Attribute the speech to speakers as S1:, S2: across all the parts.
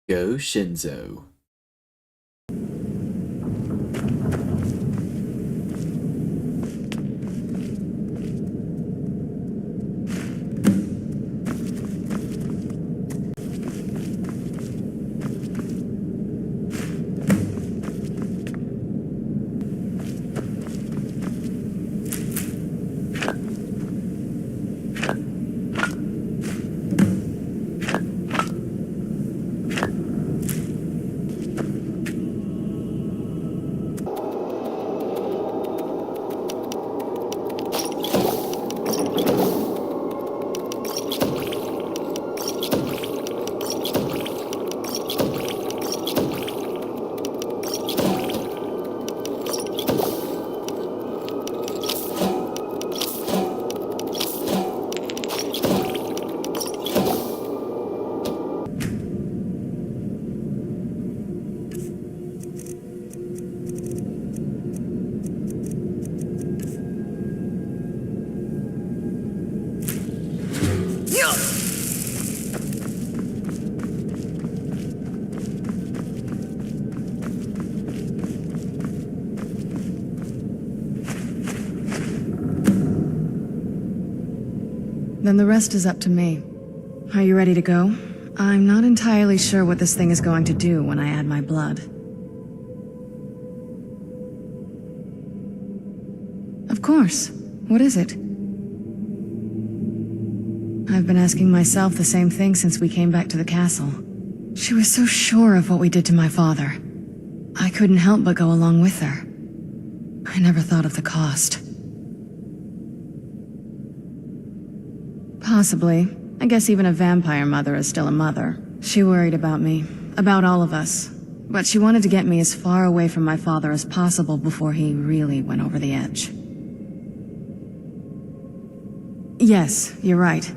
S1: Goshinzo.
S2: Then the rest is up to me. Are you ready to go? I'm not entirely sure what this thing is going to do when I add my blood. Of course. What is it? I've been asking myself the same thing since we came back to the castle. She was so sure of what we did to my father. I couldn't help but go along with her. I never thought of the cost. Possibly. I guess even a vampire mother is still a mother. She worried about me, about all of us. But she wanted to get me as far away from my father as possible before he really went over the edge. Yes, you're right.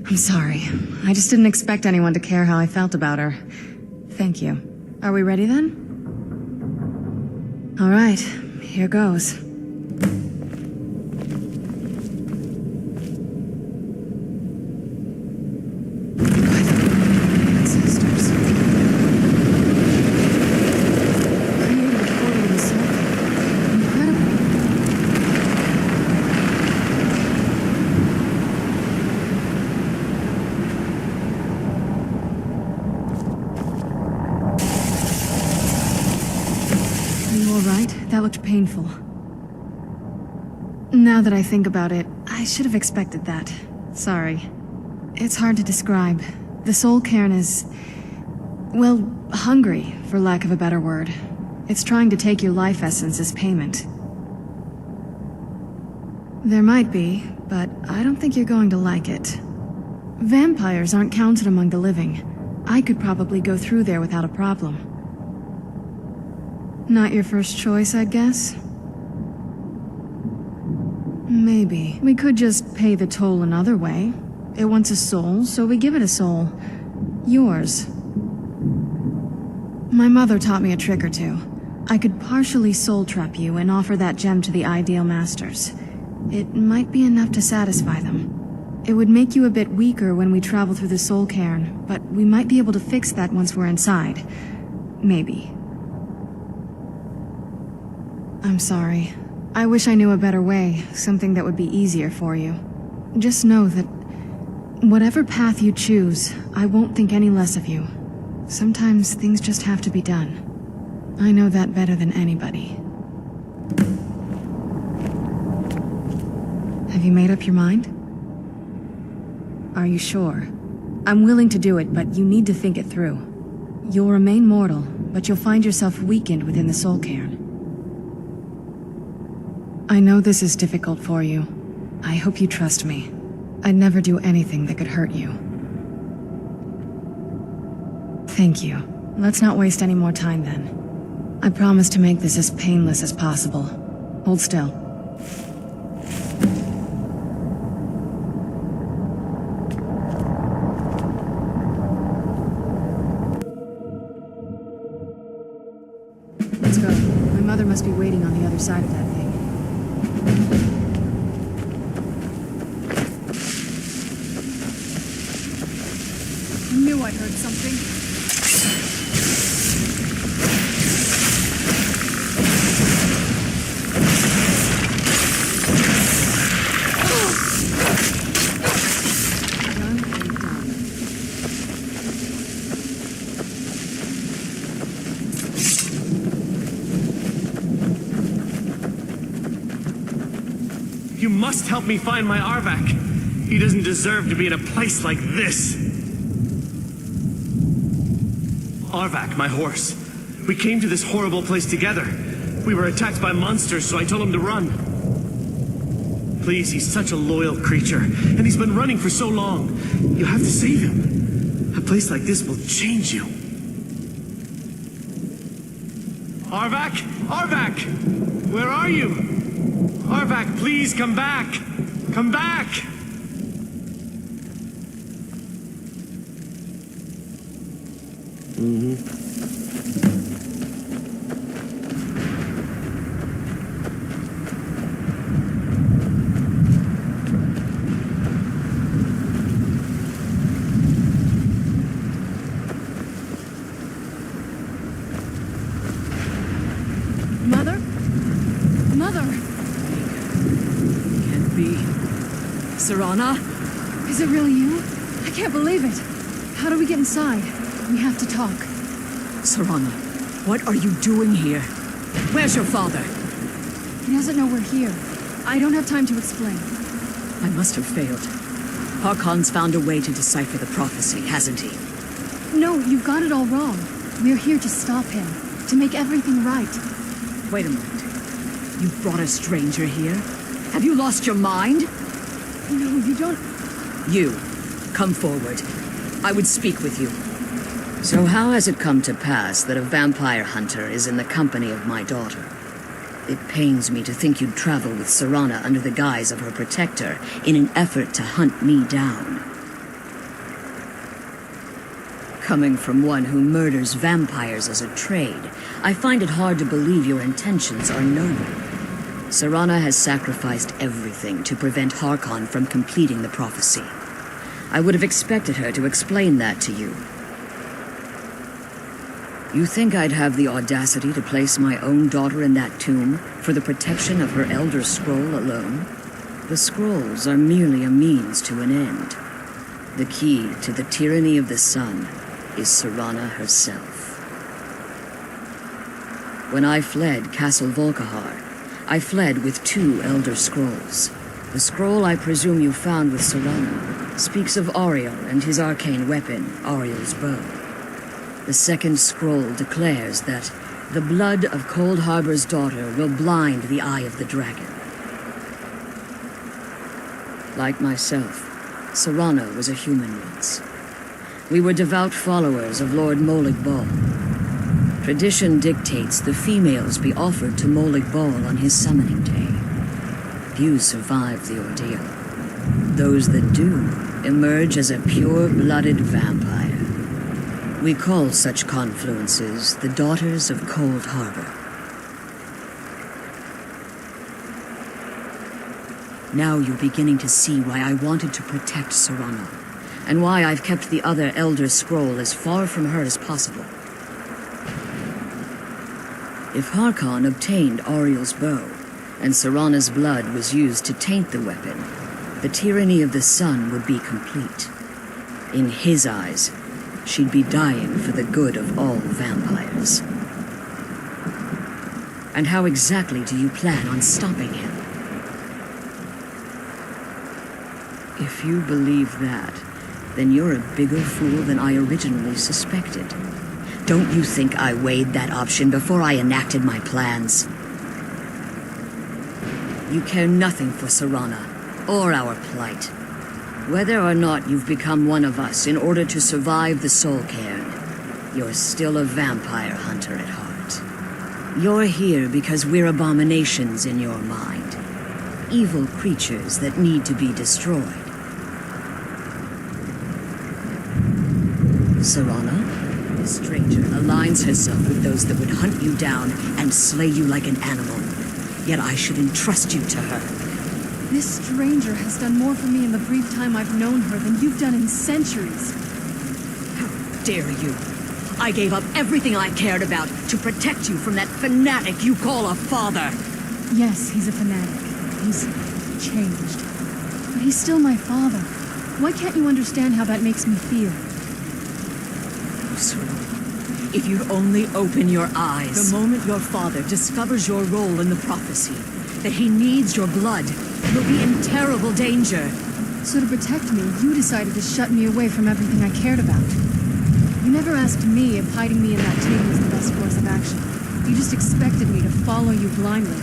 S2: I'm sorry. I just didn't expect anyone to care how I felt about her. Thank you. Are we ready then? All right, here goes. That looked painful. Now that I think about it, I should have expected that. Sorry. It's hard to describe. The Soul Cairn is... well, hungry, for lack of a better word. It's trying to take your life essence as payment. There might be, but I don't think you're going to like it. Vampires aren't counted among the living. I could probably go through there without a problem. Not your first choice, I'd guess? Maybe. We could just pay the toll another way. It wants a soul, so we give it a soul. Yours. My mother taught me a trick or two. I could partially soul trap you and offer that gem to the ideal masters. It might be enough to satisfy them. It would make you a bit weaker when we travel through the Soul Cairn, but we might be able to fix that once we're inside. Maybe. I'm sorry. I wish I knew a better way, something that would be easier for you. Just know that whatever path you choose, I won't think any less of you. Sometimes things just have to be done. I know that better than anybody. Have you made up your mind? Are you sure? I'm willing to do it, but you need to think it through. You'll remain mortal, but you'll find yourself weakened within the Soul Cairn. I know this is difficult for you. I hope you trust me. I'd never do anything that could hurt you. Thank you. Let's not waste any more time then. I promise to make this as painless as possible. Hold still. Let's go. My mother must be waiting on the other side of that thing. I knew I heard something.
S1: You must help me find my Arvak. He doesn't deserve to be in a place like this. Arvak, my horse. We came to this horrible place together. We were attacked by monsters, so I told him to run. Please, he's such a loyal creature, and he's been running for so long. You have to save him. A place like this will change you. Arvak? Arvak! Where are you? Arvak, please come back! Come back!
S2: Mother? Mother!
S3: Can't be. Serana?
S2: Is it really you? I can't believe it. How do we get inside? We have to talk.
S3: Serana, what are you doing here? Where's your father?
S2: He doesn't know we're here. I don't have time to explain.
S3: I must have failed. Harkon's found a way to decipher the prophecy, hasn't he?
S2: No, you've got it all wrong. We're here to stop him, to make everything right.
S3: Wait a moment. You brought a stranger here? Have you lost your mind?
S2: No, you don't...
S3: You, come forward. I would speak with you. So how has it come to pass that a vampire hunter is in the company of my daughter? It pains me to think you'd travel with Serana under the guise of her protector in an effort to hunt me down. Coming from one who murders vampires as a trade, I find it hard to believe your intentions are noble. Serana has sacrificed everything to prevent Harkon from completing the prophecy. I would have expected her to explain that to you. You think I'd have the audacity to place my own daughter in that tomb for the protection of her Elder Scroll alone? The scrolls are merely a means to an end. The key to the tyranny of the sun is Serana herself. When I fled Castle Volkihar, I fled with 2 Elder Scrolls. The scroll I presume you found with Serana speaks of Ariel and his arcane weapon, Ariel's bow. The second scroll declares that the blood of Cold Harbor's daughter will blind the eye of the dragon. Like myself, Serana was a human once. We were devout followers of Lord Molig Bal. Tradition dictates the females be offered to Molig Bal on his summoning day. Few survive the ordeal. Those that do emerge as a pure-blooded vampire. We call such confluences the Daughters of Cold Harbor. Now you're beginning to see why I wanted to protect Serana, and why I've kept the other Elder Scroll as far from her as possible. If Harkon obtained Ariel's bow, and Serana's blood was used to taint the weapon, the tyranny of the sun would be complete. In his eyes, she'd be dying for the good of all vampires. And how exactly do you plan on stopping him? If you believe that, then you're a bigger fool than I originally suspected. Don't you think I weighed that option before I enacted my plans? You care nothing for Serana, or our plight. Whether or not you've become one of us in order to survive the Soul Cairn, you're still a vampire hunter at heart. You're here because we're abominations in your mind. Evil creatures that need to be destroyed. Serana, this stranger, aligns herself with those that would hunt you down and slay you like an animal. Yet I should entrust you to her.
S2: This stranger has done more for me in the brief time I've known her than you've done in centuries.
S3: How dare you? I gave up everything I cared about to protect you from that fanatic you call a father.
S2: Yes, he's a fanatic. He's changed. But he's still my father. Why can't you understand how that makes me feel?
S3: Serana, if you'd only open your eyes. The moment your father discovers your role in the prophecy, that he needs your blood, We'll be in terrible danger.
S2: So to protect me, you decided to shut me away from everything I cared about. You never asked me if hiding me in that tomb was the best course of action. You just expected me to follow you blindly.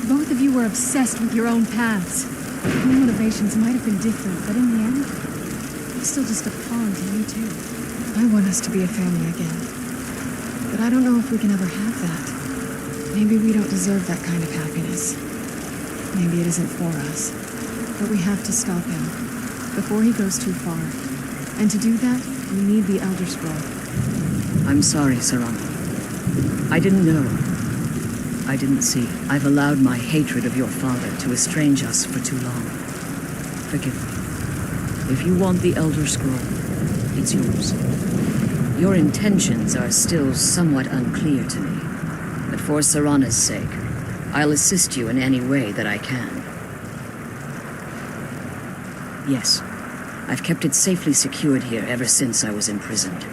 S2: Both of you were obsessed with your own paths. Your motivations might have been different, but in the end, I'm still just a pawn to you too. I want us to be a family again. But I don't know if we can ever have that. Maybe we don't deserve that kind of happiness. Maybe it isn't for us. But we have to stop him, before he goes too far. And to do that, we need the Elder Scroll.
S3: I'm sorry, Serana. I didn't know. I didn't see. I've allowed my hatred of your father to estrange us for too long. Forgive me. If you want the Elder Scroll, it's yours. Your intentions are still somewhat unclear to me, but for Serana's sake, I'll assist you in any way that I can. Yes, I've kept it safely secured here ever since I was imprisoned.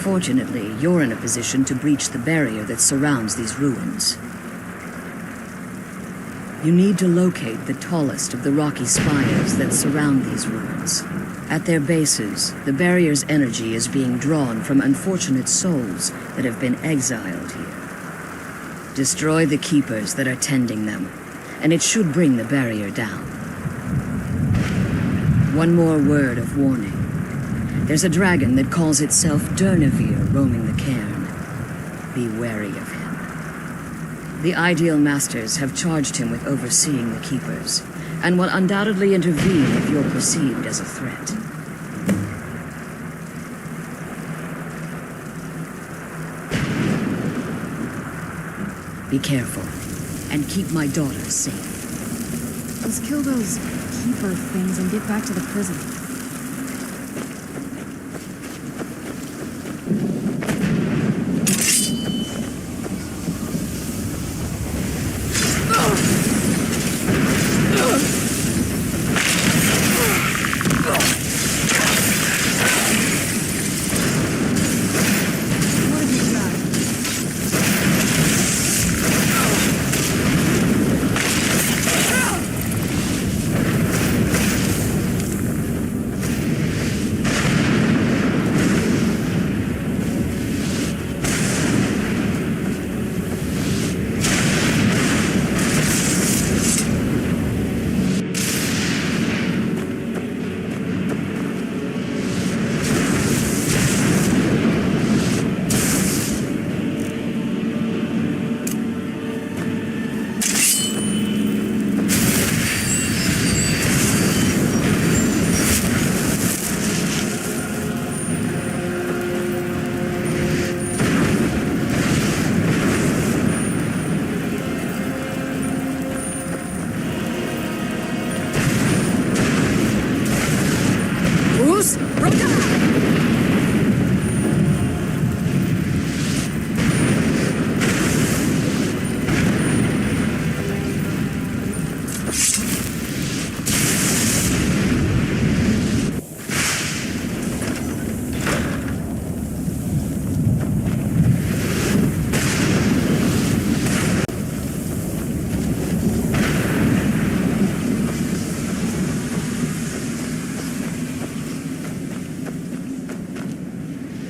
S3: Fortunately, you're in a position to breach the barrier that surrounds these ruins. You need to locate the tallest of the rocky spires that surround these ruins. At their bases, the barrier's energy is being drawn from unfortunate souls that have been exiled here. Destroy the keepers that are tending them, and it should bring the barrier down. One more word of warning. There's a dragon that calls itself Durnevere roaming the cairn. Be wary of him. The Ideal Masters have charged him with overseeing the Keepers, and will undoubtedly intervene if you're perceived as a threat. Be careful, and keep my daughter safe.
S2: Let's kill those keeper things and get back to the prison.